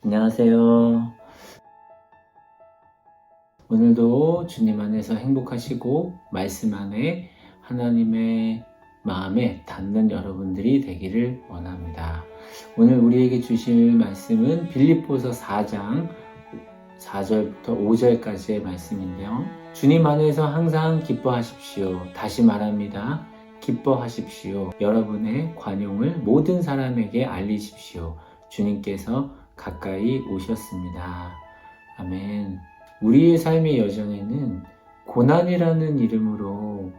안녕하세요. 오늘도 주님 안에서 행복하시고 말씀 안에 하나님의 마음에 닿는 여러분들이 되기를 원합니다. 오늘 우리에게 주실 말씀은 빌립보서 4장 4절부터 5절까지의 말씀인데요. 주님 안에서 항상 기뻐하십시오. 다시 말합니다. 기뻐하십시오. 여러분의 관용을 모든 사람에게 알리십시오. 주님께서 가까이 오셨습니다. 아멘. 우리의 삶의 여정에는 고난이라는 이름으로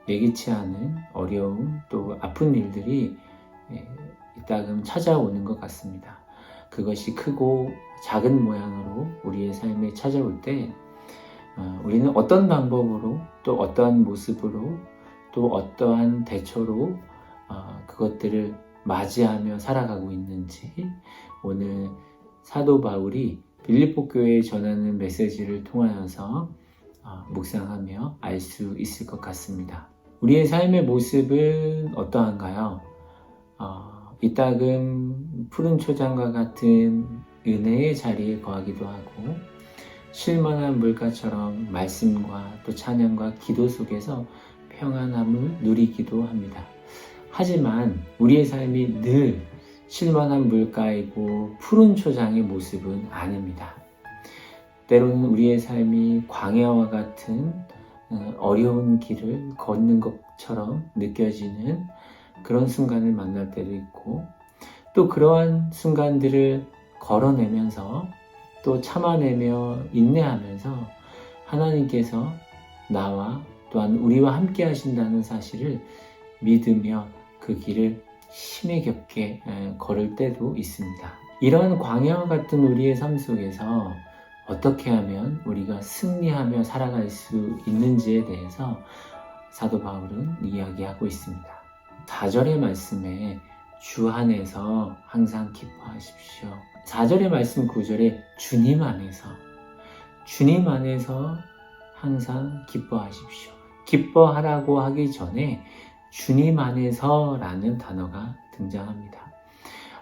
예기치 않은 어려움 또 아픈 일들이 이따금 찾아오는 것 같습니다. 그것이 크고 작은 모양으로 우리의 삶에 찾아올 때 우리는 어떤 방법으로 또 어떠한 모습으로 또 어떠한 대처로 그것들을 맞이하며 살아가고 있는지 오늘 사도 바울이 빌립보 교회에 전하는 메시지를 통하여서 묵상하며 알 수 있을 것 같습니다. 우리의 삶의 모습은 어떠한가요? 이따금 푸른 초장과 같은 은혜의 자리에 거하기도 하고 실만한 물가처럼 말씀과 또 찬양과 기도 속에서 평안함을 누리기도 합니다. 하지만 우리의 삶이 늘 실만한 물가이고 푸른 초장의 모습은 아닙니다. 때로는 우리의 삶이 광야와 같은 어려운 길을 걷는 것처럼 느껴지는 그런 순간을 만날 때도 있고 또 그러한 순간들을 걸어내면서 또 참아내며 인내하면서 하나님께서 나와 또한 우리와 함께 하신다는 사실을 믿으며 그 길을 힘에 겹게 걸을 때도 있습니다. 이런 광야와 같은 우리의 삶 속에서 어떻게 하면 우리가 승리하며 살아갈 수 있는지에 대해서 사도 바울은 이야기하고 있습니다. 4절의 말씀에 주 안에서 항상 기뻐하십시오. 4절의 말씀 9절에 주님 안에서 항상 기뻐하십시오. 기뻐하라고 하기 전에 주님 안에서라는 단어가 등장합니다.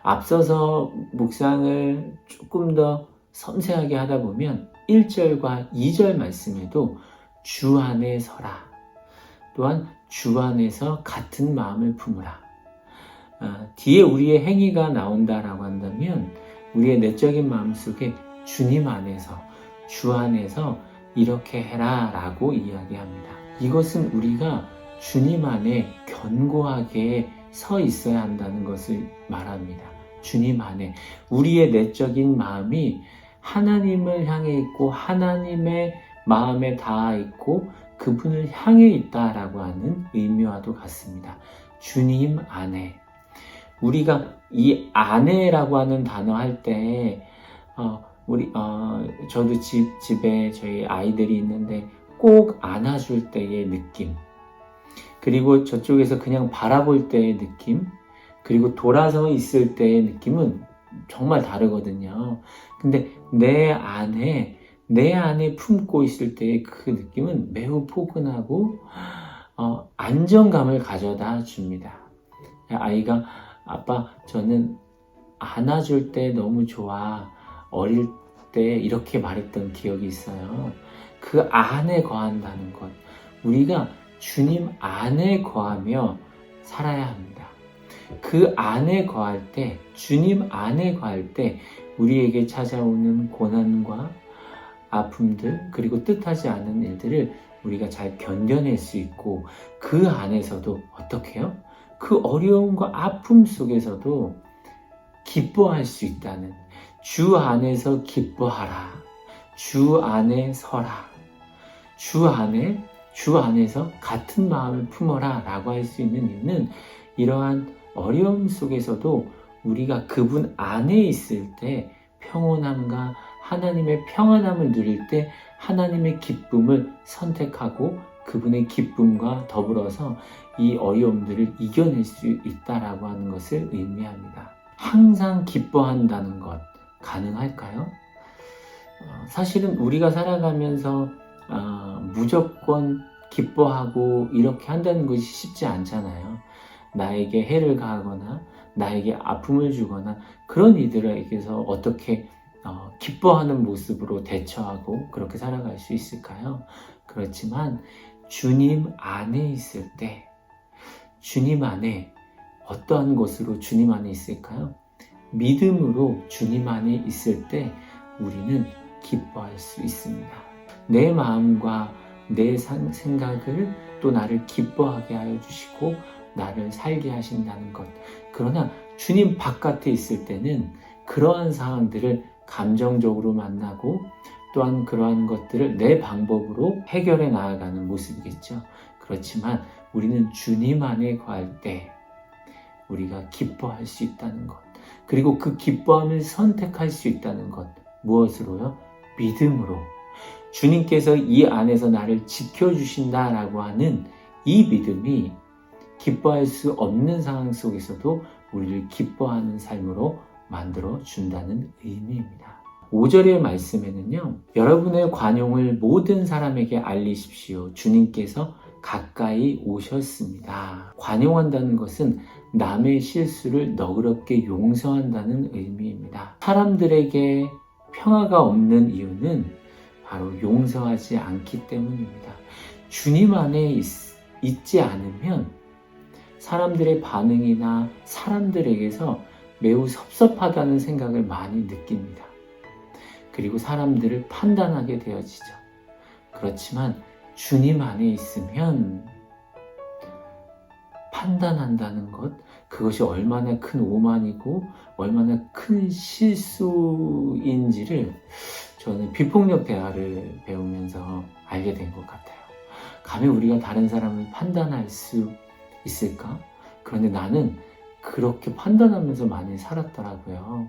앞서서 묵상을 조금 더 섬세하게 하다 보면 1절과 2절 말씀에도 주 안에 서라. 또한 주 안에서 같은 마음을 품으라. 뒤에 우리의 행위가 나온다라고 한다면 우리의 내적인 마음속에 주님 안에서, 주 안에서 이렇게 해라 라고 이야기합니다. 이것은 우리가 주님 안에 견고하게 서 있어야 한다는 것을 말합니다. 주님 안에 우리의 내적인 마음이 하나님을 향해 있고 하나님의 마음에 닿아 있고 그분을 향해 있다라고 하는 의미와도 같습니다. 주님 안에. 우리가 이 안에라고 하는 단어 할 때 저도 집에 저희 아이들이 있는데 꼭 안아줄 때의 느낌, 그리고 저쪽에서 그냥 바라볼 때의 느낌, 그리고 돌아서 있을 때의 느낌은 정말 다르거든요. 근데 내 안에 품고 있을 때의 그 느낌은 매우 포근하고 안정감을 가져다 줍니다. 아이가 아빠 저는 안아줄 때 너무 좋아. 어릴 때 이렇게 말했던 기억이 있어요. 그 안에 거한다는 것. 우리가 주님 안에 거하며 살아야 합니다. 그 안에 거할 때, 주님 안에 거할 때 우리에게 찾아오는 고난과 아픔들 그리고 뜻하지 않은 일들을 우리가 잘 견뎌낼 수 있고 그 안에서도 어떻게 해요? 그 어려움과 아픔 속에서도 기뻐할 수 있다는, 주 안에서 기뻐하라. 주 안에 서라. 주 안에서 같은 마음을 품어라 라고 할 수 있는 이유는 이러한 어려움 속에서도 우리가 그분 안에 있을 때 평온함과 하나님의 평안함을 누릴 때 하나님의 기쁨을 선택하고 그분의 기쁨과 더불어서 이 어려움들을 이겨낼 수 있다라고 하는 것을 의미합니다. 항상 기뻐한다는 것 가능할까요? 사실은 우리가 살아가면서 무조건 기뻐하고 이렇게 한다는 것이 쉽지 않잖아요. 나에게 해를 가하거나 나에게 아픔을 주거나 그런 이들에게서 어떻게 기뻐하는 모습으로 대처하고 그렇게 살아갈 수 있을까요? 그렇지만 주님 안에 있을 때, 주님 안에 어떠한 것으로 주님 안에 있을까요? 믿음으로 주님 안에 있을 때 우리는 기뻐할 수 있습니다. 내 마음과 내 생각을 또 나를 기뻐하게 하여 주시고 나를 살게 하신다는 것. 그러나 주님 바깥에 있을 때는 그러한 상황들을 감정적으로 만나고 또한 그러한 것들을 내 방법으로 해결해 나아가는 모습이겠죠. 그렇지만 우리는 주님 안에 거할 때 우리가 기뻐할 수 있다는 것. 그리고 그 기뻐함을 선택할 수 있다는 것. 무엇으로요? 믿음으로. 주님께서 이 안에서 나를 지켜주신다라고 하는 이 믿음이 기뻐할 수 없는 상황 속에서도 우리를 기뻐하는 삶으로 만들어 준다는 의미입니다. 5절의 말씀에는요, 여러분의 관용을 모든 사람에게 알리십시오. 주님께서 가까이 오셨습니다. 관용한다는 것은 남의 실수를 너그럽게 용서한다는 의미입니다. 사람들에게 평화가 없는 이유는 바로 용서하지 않기 때문입니다. 주님 안에 있지 않으면 사람들의 반응이나 사람들에게서 매우 섭섭하다는 생각을 많이 느낍니다. 그리고 사람들을 판단하게 되어지죠. 그렇지만 주님 안에 있으면 판단한다는 것, 그것이 얼마나 큰 오만이고 얼마나 큰 실수인지를 저는 비폭력 대화를 배우면서 알게 된 것 같아요. 감히 우리가 다른 사람을 판단할 수 있을까? 그런데 나는 그렇게 판단하면서 많이 살았더라고요.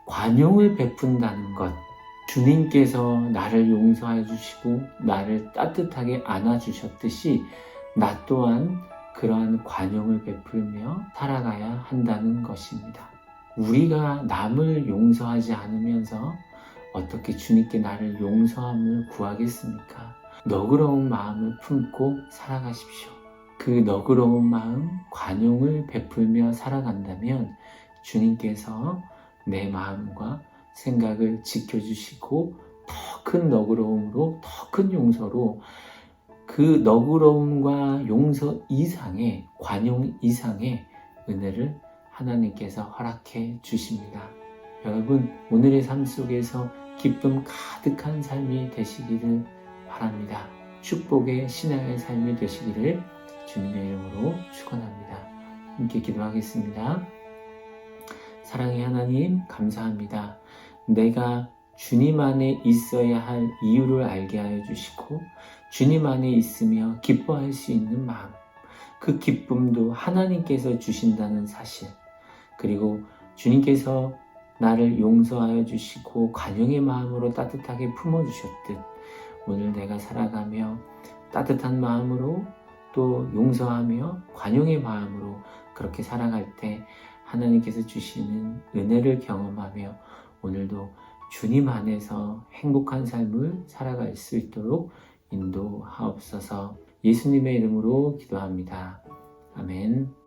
관용을 베푼다는 것, 주님께서 나를 용서해 주시고 나를 따뜻하게 안아주셨듯이 나 또한 그러한 관용을 베풀며 살아가야 한다는 것입니다. 우리가 남을 용서하지 않으면서 어떻게 주님께 나를 용서함을 구하겠습니까? 너그러운 마음을 품고 살아가십시오. 그 너그러운 마음, 관용을 베풀며 살아간다면 주님께서 내 마음과 생각을 지켜주시고 더 큰 너그러움으로, 더 큰 용서로 그 너그러움과 용서 이상의, 관용 이상의 은혜를 하나님께서 허락해 주십니다. 여러분, 오늘의 삶 속에서 기쁨 가득한 삶이 되시기를 바랍니다. 축복의 신앙의 삶이 되시기를 주님의 이름으로 축원합니다. 함께 기도하겠습니다. 사랑의 하나님, 감사합니다. 내가 주님 안에 있어야 할 이유를 알게 하여 주시고 주님 안에 있으며 기뻐할 수 있는 마음, 그 기쁨도 하나님께서 주신다는 사실, 그리고 주님께서 나를 용서하여 주시고 관용의 마음으로 따뜻하게 품어주셨듯 오늘 내가 살아가며 따뜻한 마음으로 또 용서하며 관용의 마음으로 그렇게 살아갈 때 하나님께서 주시는 은혜를 경험하며 오늘도 주님 안에서 행복한 삶을 살아갈 수 있도록 인도하옵소서. 예수님의 이름으로 기도합니다. 아멘.